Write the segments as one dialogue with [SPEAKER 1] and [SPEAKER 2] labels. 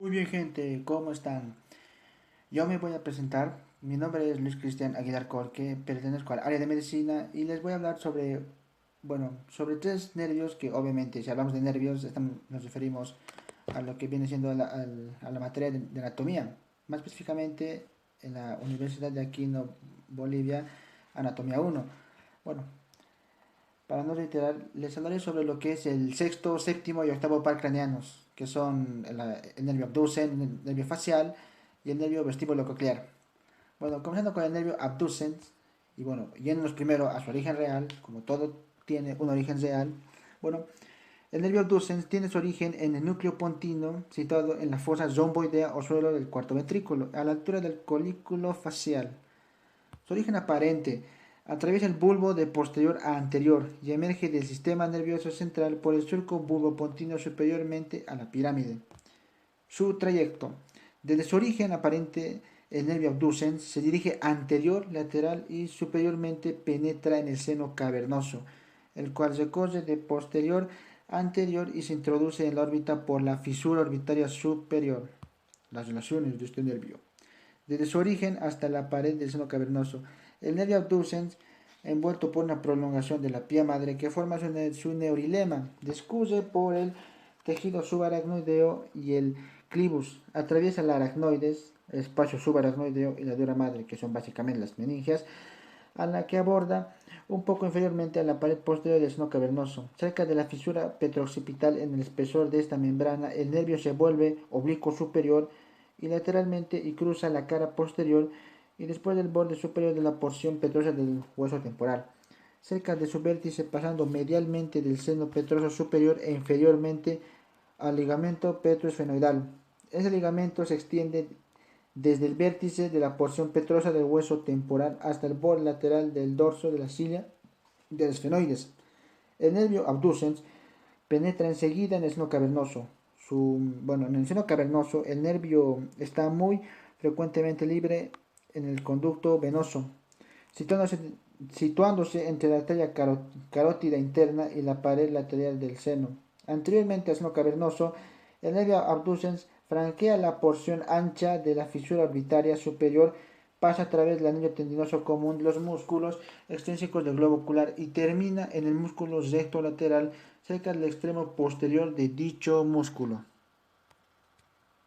[SPEAKER 1] Muy bien, gente, ¿cómo están? Yo me voy a presentar. Mi nombre es Luis Cristian Aguilar Corque, pertenezco al área de medicina y les voy a hablar sobre tres nervios que obviamente si hablamos de nervios nos referimos a lo que viene siendo a la materia de anatomía, más específicamente en la Universidad de Aquino, Bolivia, Anatomía 1. Bueno, para no reiterar, les hablaré sobre lo que es el sexto, séptimo y octavo par craneanos, que son el nervio abducens, el nervio facial y el nervio vestíbulo-coclear. Bueno, comenzando con el nervio abducens, y bueno, yéndonos primero a su origen real, como todo tiene un origen real. Bueno, el nervio abducens tiene su origen en el núcleo pontino, situado en la fosa romboidea o suelo del cuarto ventrículo, a la altura del colículo facial. Su origen aparente atraviesa el bulbo de posterior a anterior y emerge del sistema nervioso central por el surco bulbopontino superiormente a la pirámide. Su trayecto. Desde su origen aparente, el nervio abducens se dirige anterior, lateral y superiormente penetra en el seno cavernoso, el cual recorre de posterior a anterior y se introduce en la órbita por la fisura orbitaria superior. Las relaciones de este nervio desde su origen hasta la pared del seno cavernoso. El nervio abducens, envuelto por una prolongación de la pía madre que forma su neurilema, discurre por el tejido subaracnoideo y el clivus, atraviesa la aracnoides, el espacio subaracnoideo y la dura madre, que son básicamente las meningias, a la que aborda un poco inferiormente a la pared posterior del seno cavernoso. Cerca de la fisura petrooccipital en el espesor de esta membrana, el nervio se vuelve oblicuo superior y lateralmente y cruza la cara posterior y después del borde superior de la porción petrosa del hueso temporal. Cerca de su vértice, pasando medialmente del seno petroso superior e inferiormente al ligamento petroesfenoidal. Ese ligamento se extiende desde el vértice de la porción petrosa del hueso temporal hasta el borde lateral del dorso de la silla de los esfenoides. El nervio abducens penetra enseguida en el seno cavernoso. En el seno cavernoso el nervio está muy frecuentemente libre en el conducto venoso, situándose, situándose entre la arteria carótida interna y la pared lateral del seno. Anteriormente al seno cavernoso, el nervio abducens franquea la porción ancha de la fisura orbitaria superior, pasa a través del anillo tendinoso común de los músculos extrínsecos del globo ocular y termina en el músculo recto lateral cerca del extremo posterior de dicho músculo.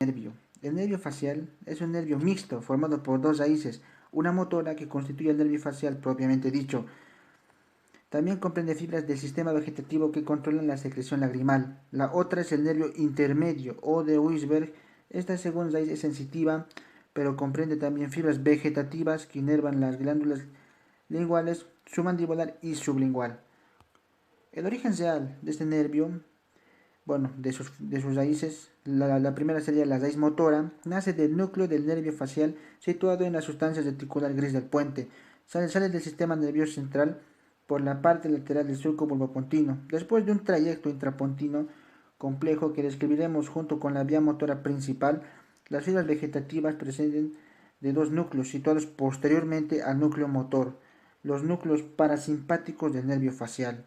[SPEAKER 1] Nervio. El nervio facial es un nervio mixto formado por dos raíces, una motora que constituye el nervio facial propiamente dicho. También comprende fibras del sistema vegetativo que controlan la secreción lagrimal. La otra es el nervio intermedio o de Weisberg. Esta segunda raíz es sensitiva, pero comprende también fibras vegetativas que inervan las glándulas linguales, submandibular y sublingual. El origen real de este nervio, de sus raíces, la primera sería la raíz motora, nace del núcleo del nervio facial situado en la sustancia reticular gris del puente. Sale del sistema nervioso central por la parte lateral del surco bulbopontino, después de un trayecto intrapontino complejo que describiremos junto con la vía motora principal. Las fibras vegetativas proceden de dos núcleos situados posteriormente al núcleo motor, los núcleos parasimpáticos del nervio facial.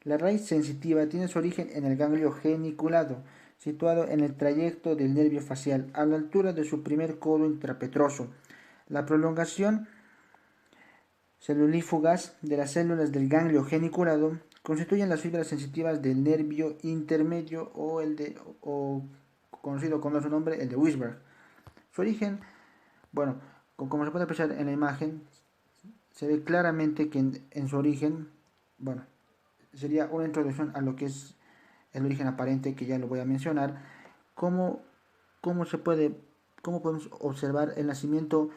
[SPEAKER 1] La raíz sensitiva tiene su origen en el ganglio geniculado, situado en el trayecto del nervio facial, a la altura de su primer codo intrapetroso. La prolongación celulífugas de las células del ganglio geniculado constituyen las fibras sensitivas del nervio intermedio o conocido con otro nombre, el de Weisberg. Su origen, bueno, como se puede apreciar en la imagen, se ve claramente que en su origen, bueno, sería una introducción a lo que es el origen aparente, que ya lo voy a mencionar. ¿Cómo, cómo se puede, cómo podemos observar el nacimiento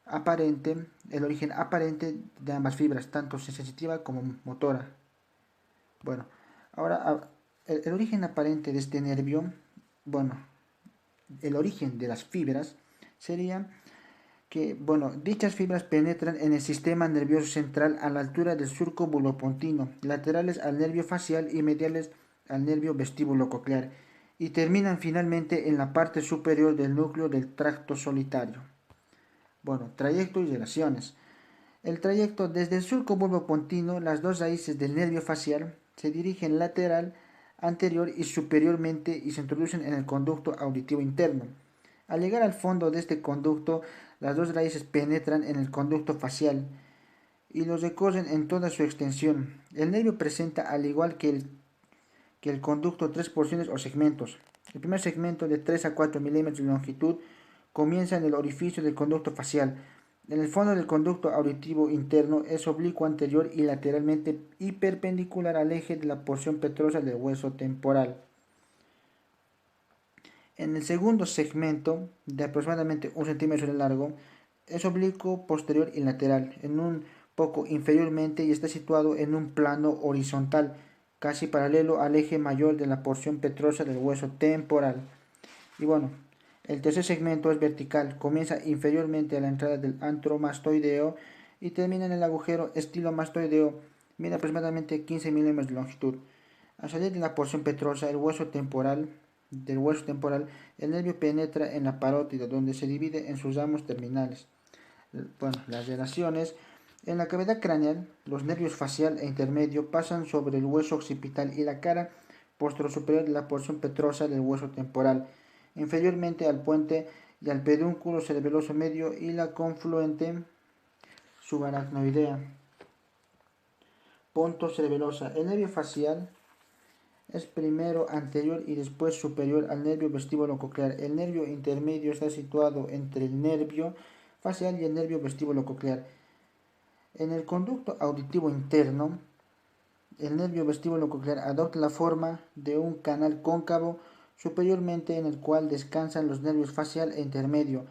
[SPEAKER 1] aparente, el origen aparente de ambas fibras, tanto sensitiva como motora? Bueno, ahora el origen aparente de este nervio, bueno, el origen de las fibras sería que, dichas fibras penetran en el sistema nervioso central a la altura del surco bulbopontino, laterales al nervio facial y mediales al nervio vestíbulo coclear, y terminan finalmente en la parte superior del núcleo del tracto solitario. Bueno, trayecto y relaciones. El trayecto desde el surco bulbopontino, las dos raíces del nervio facial se dirigen lateral anterior y superiormente y se introducen en el conducto auditivo interno. Al llegar al fondo de este conducto, las dos raíces penetran en el conducto facial y los recorren en toda su extensión. El nervio presenta, al igual que el conducto, tres porciones o segmentos. El primer segmento, de 3 a 4 milímetros de longitud, comienza en el orificio del conducto facial. En el fondo del conducto auditivo interno es oblicuo anterior y lateralmente y perpendicular al eje de la porción petrosa del hueso temporal. En el segundo segmento, de aproximadamente 1 centímetro de largo, es oblicuo posterior y lateral, en un poco inferiormente, y está situado en un plano horizontal, casi paralelo al eje mayor de la porción petrosa del hueso temporal. Y bueno, el tercer segmento es vertical, comienza inferiormente a la entrada del antromastoideo y termina en el agujero estilomastoideo, mide aproximadamente 15 milímetros de longitud. Al salir de la porción petrosa del hueso temporal, el nervio penetra en la parótida, donde se divide en sus ramos terminales. Bueno, las relaciones. En la cavidad craneal, los nervios facial e intermedio pasan sobre el hueso occipital y la cara superior de la porción petrosa del hueso temporal, inferiormente al puente y al pedúnculo cerebeloso medio y la confluente subaracnoidea. Ponto cerebelosa. El nervio facial es primero anterior y después superior al nervio vestíbulo coclear. El nervio intermedio está situado entre el nervio facial y el nervio vestíbulo coclear. En el conducto auditivo interno, el nervio vestíbulo coclear adopta la forma de un canal cóncavo superiormente, en el cual descansan los nervios facial e intermedio.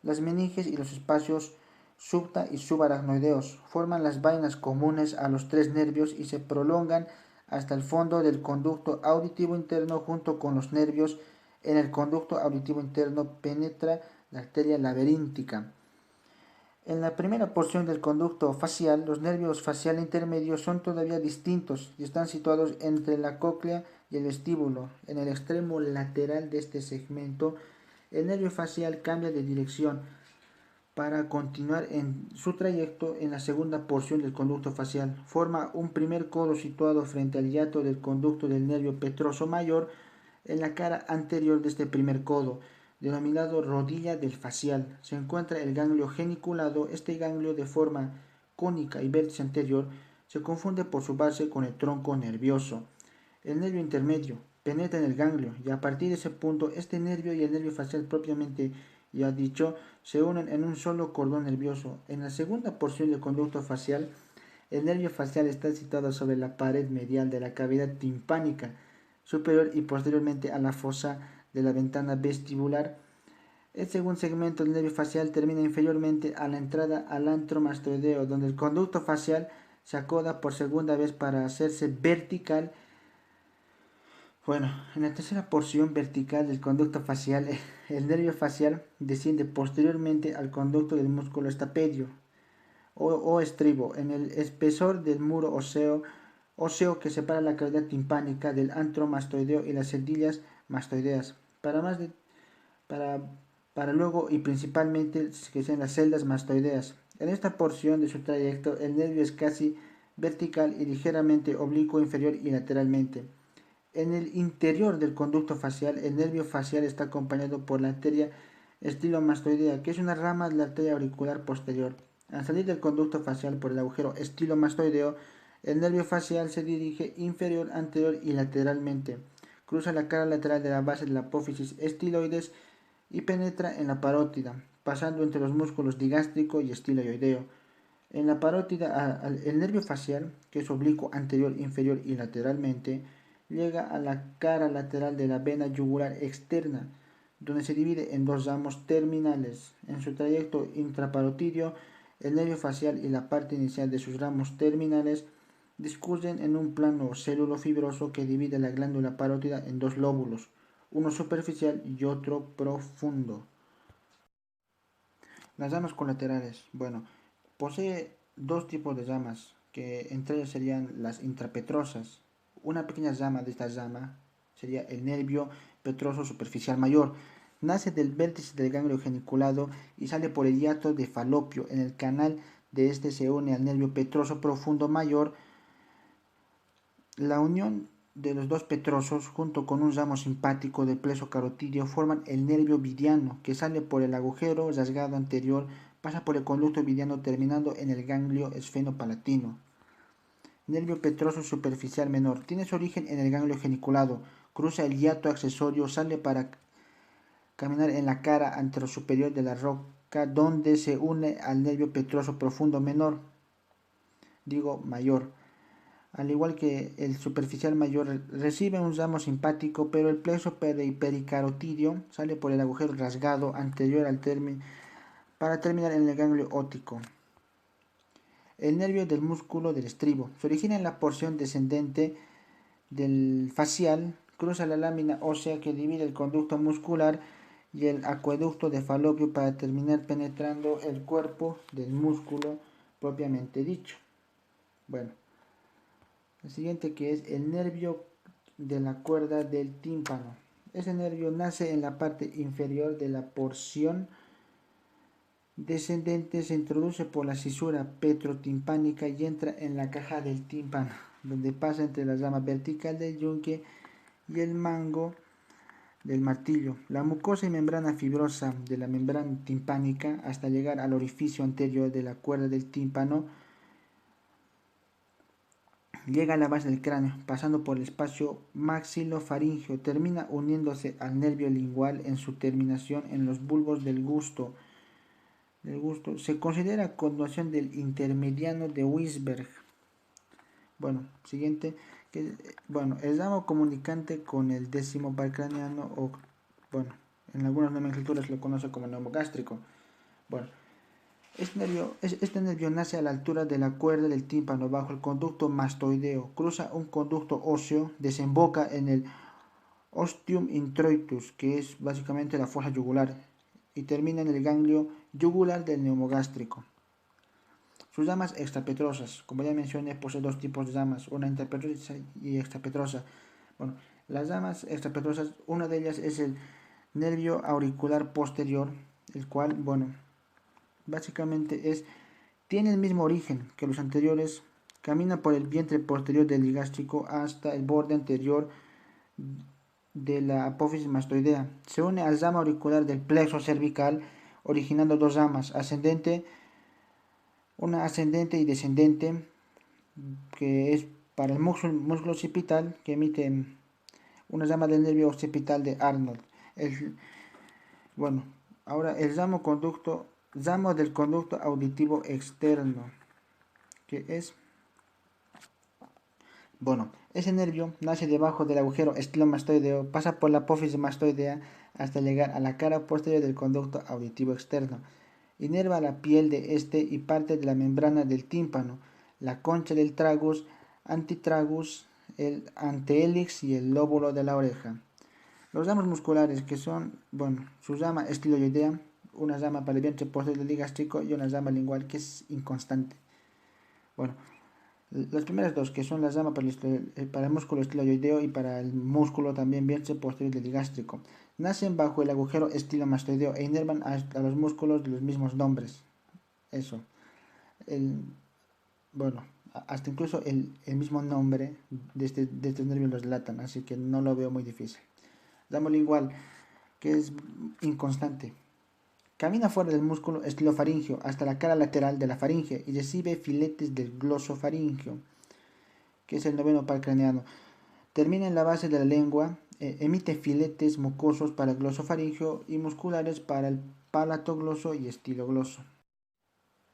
[SPEAKER 1] Las meninges y los espacios subta y subaracnoideos forman las vainas comunes a los tres nervios y se prolongan hasta el fondo del conducto auditivo interno junto con los nervios. En el conducto auditivo interno penetra la arteria laberíntica. En la primera porción del conducto facial, los nervios facial intermedios son todavía distintos y están situados entre la cóclea y el vestíbulo. En el extremo lateral de este segmento, el nervio facial cambia de dirección para continuar en su trayecto. En la segunda porción del conducto facial, forma un primer codo situado frente al hiato del conducto del nervio petroso mayor en la cara anterior de este primer codo, denominado rodilla del facial. Se encuentra el ganglio geniculado. Este ganglio, de forma cónica y vértice anterior, se confunde por su base con el tronco nervioso. El nervio intermedio penetra en el ganglio y a partir de ese punto este nervio y el nervio facial propiamente ya dicho se unen en un solo cordón nervioso. En la segunda porción del conducto facial, el nervio facial está situado sobre la pared medial de la cavidad timpánica superior y posteriormente a la fosa de la ventana vestibular. El segundo segmento del nervio facial termina inferiormente a la entrada al antromastoideo, donde el conducto facial se acoda por segunda vez para hacerse vertical. Bueno, en la tercera porción vertical del conducto facial, el nervio facial desciende posteriormente al conducto del músculo estapedio o estribo, en el espesor del muro óseo que separa la cavidad timpánica del antromastoideo y las cedillas mastoideas, para luego y principalmente que sean las celdas mastoideas. En esta porción de su trayecto, el nervio es casi vertical y ligeramente oblicuo inferior y lateralmente. En el interior del conducto facial, el nervio facial está acompañado por la arteria estilomastoidea, que es una rama de la arteria auricular posterior. Al salir del conducto facial por el agujero estilomastoideo, el nervio facial se dirige inferior, anterior y lateralmente. Cruza la cara lateral de la base de la apófisis estiloides y penetra en la parótida, pasando entre los músculos digástrico y estiloideo. En la parótida, el nervio facial, que es oblicuo anterior, inferior y lateralmente, llega a la cara lateral de la vena yugular externa, donde se divide en dos ramos terminales. En su trayecto intraparotidio, el nervio facial y la parte inicial de sus ramos terminales discurren en un plano célulofibroso que divide la glándula parótida en dos lóbulos, uno superficial y otro profundo. Las ramas colaterales. Bueno, posee dos tipos de ramas, que entre ellas serían las intrapetrosas. Una pequeña rama de esta rama sería el nervio petroso superficial mayor. Nace del vértice del ganglio geniculado y sale por el hiato de Falopio. En el canal de este se une al nervio petroso profundo mayor. La unión de los dos petrosos, junto con un ramo simpático del plexo carotidio, forman el nervio vidiano, que sale por el agujero rasgado anterior, pasa por el conducto vidiano terminando en el ganglio esfenopalatino. Nervio petroso superficial menor. Tiene su origen en el ganglio geniculado. Cruza el hiato accesorio, sale para caminar en la cara anterosuperior de la roca, donde se une al nervio petroso profundo menor, digo mayor. Al igual que el superficial mayor, recibe un ramo simpático, pero el plexo pericarotidio sale por el agujero rasgado anterior al término para terminar en el ganglio óptico. El nervio del músculo del estribo se origina en la porción descendente del facial, cruza la lámina ósea que divide el conducto muscular y el acueducto de Falopio para terminar penetrando el cuerpo del músculo propiamente dicho. Bueno, el siguiente, que es el nervio de la cuerda del tímpano. Ese nervio nace en la parte inferior de la porción descendente, se introduce por la cisura petrotimpánica y entra en la caja del tímpano, donde pasa entre la rama vertical del yunque y el mango del martillo, la mucosa y membrana fibrosa de la membrana timpánica, hasta llegar al orificio anterior de la cuerda del tímpano. Llega a la base del cráneo, pasando por el espacio maxilofaringeo, termina uniéndose al nervio lingual en su terminación en los bulbos del gusto. Se considera continuación del intermediano de Weisberg. Bueno, siguiente, el ramo comunicante con el décimo par craneano, o bueno, en algunas nomenclaturas lo conoce como neumogástrico. Bueno, este nervio nace a la altura de la cuerda del tímpano bajo el conducto mastoideo, cruza un conducto óseo, desemboca en el ostium introitus, que es básicamente la fosa yugular, y termina en el ganglio yugular del neumogástrico. Sus ramas extrapetrosas, como ya mencioné, posee dos tipos de ramas, una interpetrosa y extrapetrosa. Bueno, las ramas extrapetrosas, una de ellas es el nervio auricular posterior, el cual, bueno, básicamente tiene el mismo origen que los anteriores, camina por el vientre posterior del ligástrico hasta el borde anterior de la apófisis mastoidea. Se une al rama auricular del plexo cervical, originando dos ramas, una ascendente y descendente, que es para el músculo occipital, que emite una rama del nervio occipital de Arnold. Bueno, ahora el ramo del conducto auditivo externo, que es, bueno, ese nervio nace debajo del agujero estilomastoideo, pasa por la apófisis mastoidea hasta llegar a la cara posterior del conducto auditivo externo. Inerva la piel de este y parte de la membrana del tímpano, la concha del tragus, antitragus, el antehélix y el lóbulo de la oreja. Los ramos musculares, que son, bueno, su rama estiloidea, una rama para el vientre posterior del ligástrico y una rama lingual que es inconstante. Bueno, las primeras dos, que son las ramas para el músculo estiloideo y para el músculo también vientre posterior del ligástrico, nacen bajo el agujero estilomastoideo e inervan a los músculos de los mismos nombres. Eso. Bueno, hasta incluso el mismo nombre de estos nervios los delatan, así que no lo veo muy difícil. Ramo lingual, que es inconstante. Camina fuera del músculo estilofaringeo hasta la cara lateral de la faringe y recibe filetes del glosofaringeo, que es el noveno par craneano. Termina en la base de la lengua, emite filetes mucosos para el glosofaringeo y musculares para el palatogloso y estilogloso.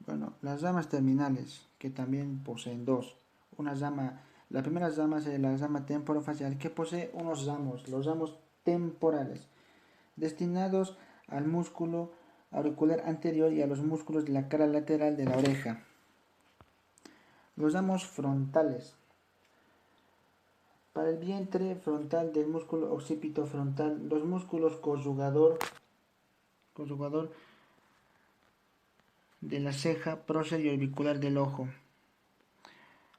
[SPEAKER 1] Bueno, las ramas terminales, que también poseen dos. La primera rama es la rama temporofacial, que posee unos ramos, los ramos temporales, destinados al músculo auricular anterior y a los músculos de la cara lateral de la oreja. Los ramos frontales. Para el vientre frontal del músculo occipito frontal, los músculos conjugador de la ceja, prócer y orbicular del ojo.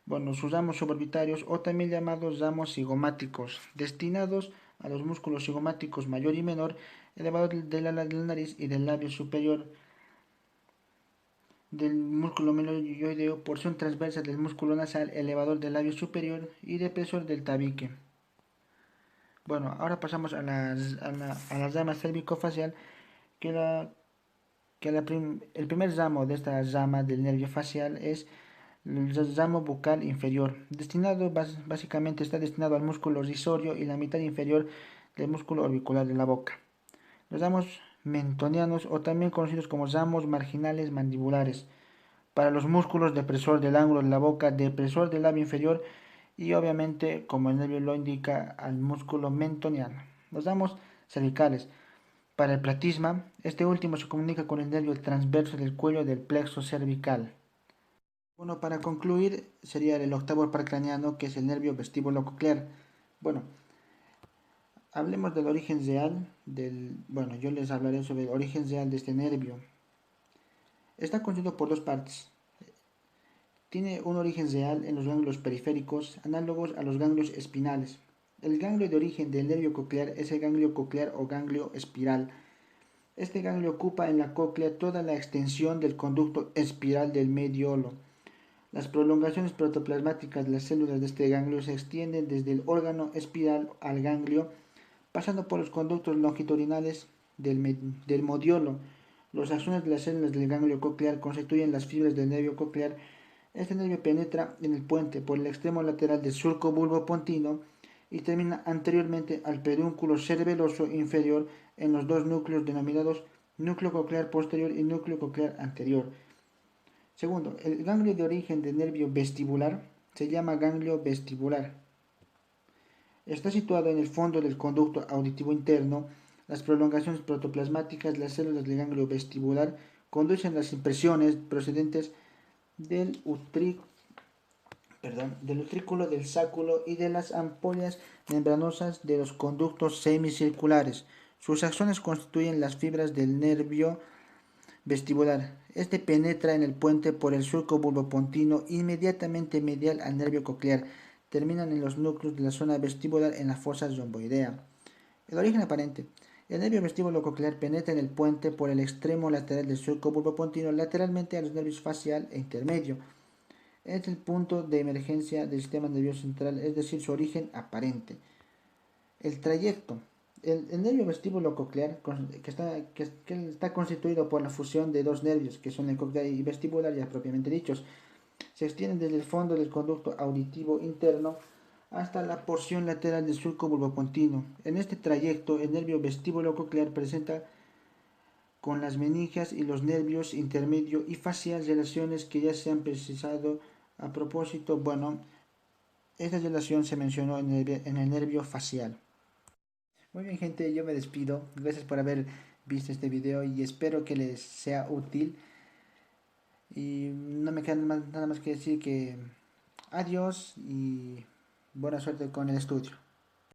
[SPEAKER 1] Bueno, sus ramos suborbitarios, o también llamados ramos cigomáticos, destinados a los músculos cigomáticos mayor y menor, elevador de la nariz y del labio superior, del músculo melonioideo, porción transversa del músculo nasal, elevador del labio superior y depresor del tabique. Bueno, ahora pasamos a la rama cérvico-facial, que, el primer ramo de esta rama del nervio facial es el ramo bucal inferior, básicamente está destinado al músculo risorio y la mitad inferior del músculo orbicular de la boca. Los ramos mentonianos, o también conocidos como ramos marginales mandibulares, para los músculos depresor del ángulo de la boca, depresor del labio inferior y obviamente, como el nervio lo indica, al músculo mentoniano. Los ramos cervicales, para el platisma, este último se comunica con el nervio transverso del cuello del plexo cervical. Bueno, para concluir sería el octavo par craneano, que es el nervio vestíbulo coclear. Bueno, hablemos del origen real bueno, yo les hablaré sobre el origen real de este nervio. Está constituido por dos partes. Tiene un origen real en los ganglios periféricos, análogos a los ganglios espinales. El ganglio de origen del nervio coclear es el ganglio coclear o ganglio espiral. Este ganglio ocupa en la cóclea toda la extensión del conducto espiral del mediolo. Las prolongaciones protoplasmáticas de las células de este ganglio se extienden desde el órgano espiral al ganglio, pasando por los conductos longitudinales del modiolo. Los axones de las células del ganglio coclear constituyen las fibras del nervio coclear. Este nervio penetra en el puente por el extremo lateral del surco bulbopontino y termina anteriormente al pedúnculo cerebeloso inferior en los dos núcleos denominados núcleo coclear posterior y núcleo coclear anterior. Segundo, el ganglio de origen del nervio vestibular se llama ganglio vestibular. Está situado en el fondo del conducto auditivo interno. Las prolongaciones protoplasmáticas de las células del ganglio vestibular conducen las impresiones procedentes del utrículo del sáculo y de las ampollas membranosas de los conductos semicirculares. Sus axones constituyen las fibras del nervio vestibular. Este penetra en el puente por el surco bulbopontino inmediatamente medial al nervio coclear. Terminan en los núcleos de la zona vestibular en la fosa romboidea. El origen aparente. El nervio vestíbulo coclear penetra en el puente por el extremo lateral del surco bulbopontino lateralmente a los nervios facial e intermedio. Es el punto de emergencia del sistema nervioso central, es decir, su origen aparente. El trayecto. El nervio vestíbulo coclear, que está constituido por la fusión de dos nervios, que son el coclear y vestibular ya propiamente dichos, se extiende desde el fondo del conducto auditivo interno hasta la porción lateral del surco bulbopontino. En este trayecto, el nervio vestíbulo coclear presenta con las meningias y los nervios intermedio y facial relaciones que ya se han precisado a propósito. Bueno, esta relación se mencionó en el nervio facial. Muy bien, gente, yo me despido. Gracias por haber visto este video y espero que les sea útil. Y no me queda nada más que decir que adiós y buena suerte con el estudio.